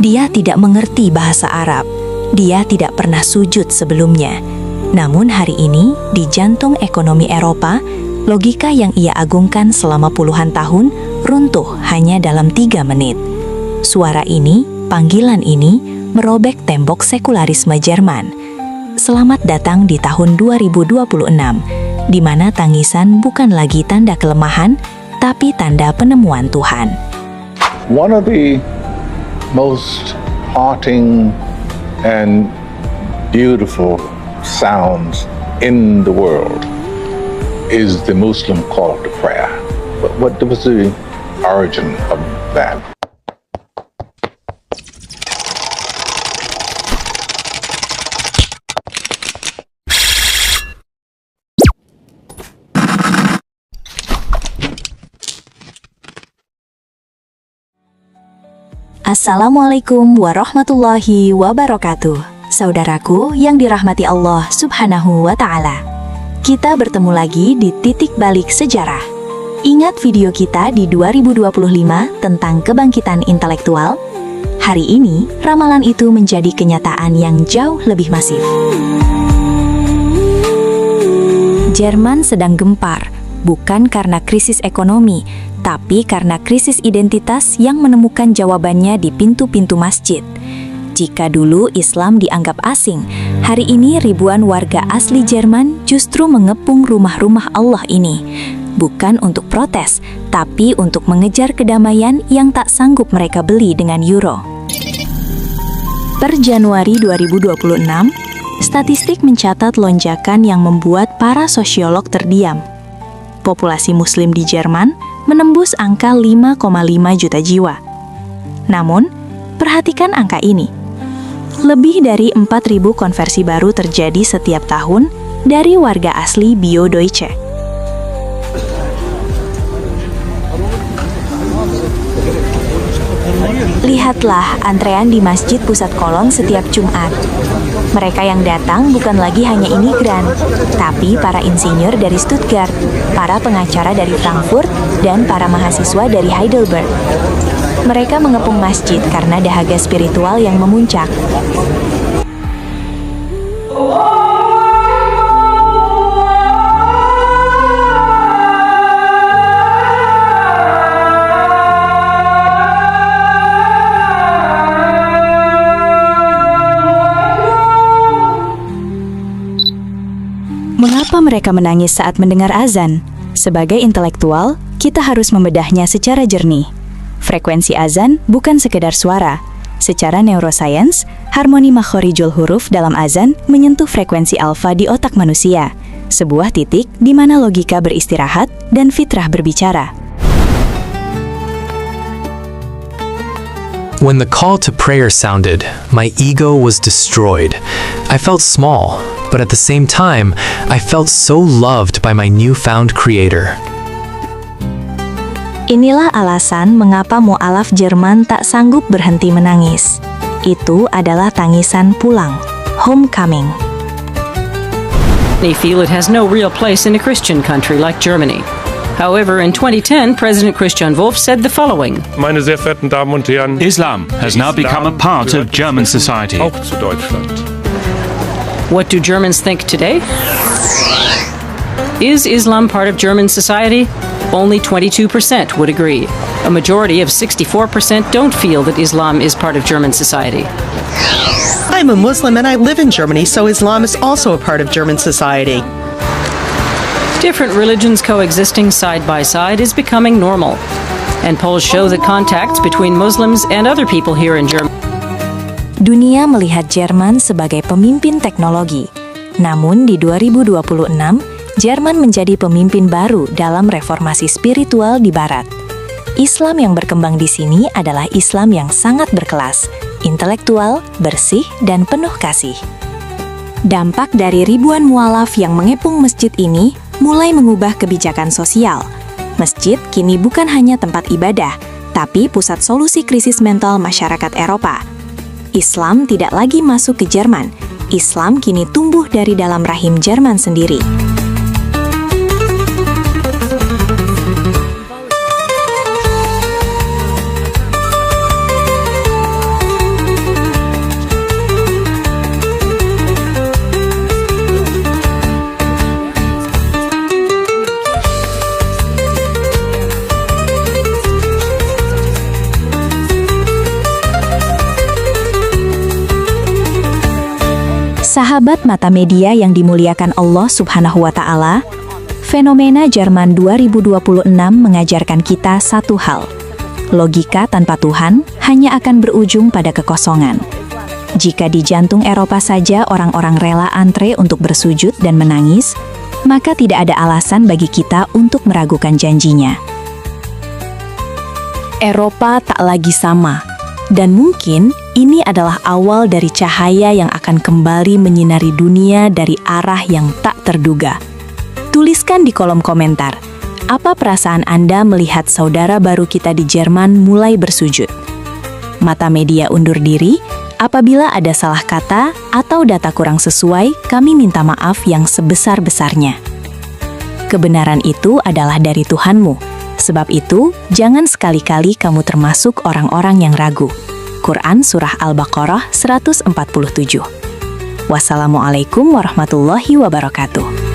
Dia tidak mengerti bahasa Arab. Dia tidak pernah sujud sebelumnya. Namun hari ini, di jantung ekonomi Eropa, logika yang ia agungkan selama puluhan tahun runtuh hanya dalam 3 menit. Suara ini, panggilan ini, merobek tembok sekularisme Jerman. Selamat datang di tahun 2026, di mana tangisan bukan lagi tanda kelemahan, tapi tanda penemuan Tuhan. One of the most haunting and beautiful sounds in the world is the Muslim call to prayer. But what was the origin of that? Assalamualaikum warahmatullahi wabarakatuh. Saudaraku yang dirahmati Allah Subhanahu wa Ta'ala. Kita bertemu lagi di titik balik sejarah. Ingat video kita di 2025 tentang kebangkitan intelektual? Hari ini, ramalan itu menjadi kenyataan yang jauh lebih masif. Jerman sedang gempar, bukan karena krisis ekonomi, tapi karena krisis identitas yang menemukan jawabannya di pintu-pintu masjid. Jika dulu Islam dianggap asing, hari ini ribuan warga asli Jerman justru mengepung rumah-rumah Allah ini. Bukan untuk protes, tapi untuk mengejar kedamaian yang tak sanggup mereka beli dengan euro. Per Januari 2026, statistik mencatat lonjakan yang membuat para sosiolog terdiam. Populasi Muslim di Jerman menembus angka 5,5 juta jiwa. Namun, perhatikan angka ini. Lebih dari 4.000 konversi baru terjadi setiap tahun dari warga asli Bio-Deutsche. Lihatlah antrean di Masjid Pusat Kolon setiap Jumat. Mereka yang datang bukan lagi hanya imigran, tapi para insinyur dari Stuttgart, para pengacara dari Frankfurt, dan para mahasiswa dari Heidelberg. Mereka mengepung masjid karena dahaga spiritual yang memuncak. Mengapa mereka menangis saat mendengar azan? Sebagai intelektual, kita harus membedahnya secara jernih. Frekuensi azan bukan sekedar suara. Secara neuroscience, harmoni makhorijul huruf dalam azan menyentuh frekuensi alfa di otak manusia, sebuah titik di mana logika beristirahat dan fitrah berbicara. When the call to prayer sounded, my ego was destroyed. I felt small, but at the same time, I felt so loved by my newfound creator. Inilah alasan mengapa mu'alaf Jerman tak sanggup berhenti menangis. Itu adalah tangisan pulang, homecoming. They feel it has no real place in a Christian country like Germany. However, in 2010, President Christian Wolff said the following. Meine sehr verehrten Damen und Herren, Islam has now become a part of German society. auch zu Deutschland. What do Germans think today? Is Islam part of German society? Only 22% would agree. A majority of 64% don't feel that Islam is part of German society. I'm a Muslim and I live in Germany, so Islam is also a part of German society. Different religions coexisting side by side is becoming normal. And polls show that contacts between Muslims and other people here in Germany. Dunia melihat Jerman sebagai pemimpin teknologi. Namun di 2026, Jerman menjadi pemimpin baru dalam reformasi spiritual di Barat. Islam yang berkembang di sini adalah Islam yang sangat berkelas, intelektual, bersih, dan penuh kasih. Dampak dari ribuan mualaf yang mengepung masjid ini mulai mengubah kebijakan sosial. Masjid kini bukan hanya tempat ibadah, tapi pusat solusi krisis mental masyarakat Eropa. Islam tidak lagi masuk ke Jerman. Islam kini tumbuh dari dalam rahim Jerman sendiri. Sahabat Mata Media yang dimuliakan Allah Subhanahu wa Ta'ala, fenomena Jerman 2026 mengajarkan kita satu hal. Logika tanpa Tuhan hanya akan berujung pada kekosongan. Jika di jantung Eropa saja orang-orang rela antre untuk bersujud dan menangis, maka tidak ada alasan bagi kita untuk meragukan janjinya. Eropa tak lagi sama. Dan mungkin ini adalah awal dari cahaya yang akan kembali menyinari dunia dari arah yang tak terduga. Tuliskan di kolom komentar, apa perasaan Anda melihat saudara baru kita di Jerman mulai bersujud? Mata Media undur diri, apabila ada salah kata atau data kurang sesuai, kami minta maaf yang sebesar-besarnya. Kebenaran itu adalah dari Tuhanmu. Sebab itu, jangan sekali-kali kamu termasuk orang-orang yang ragu. Quran Surah Al-Baqarah 147. Wassalamualaikum warahmatullahi wabarakatuh.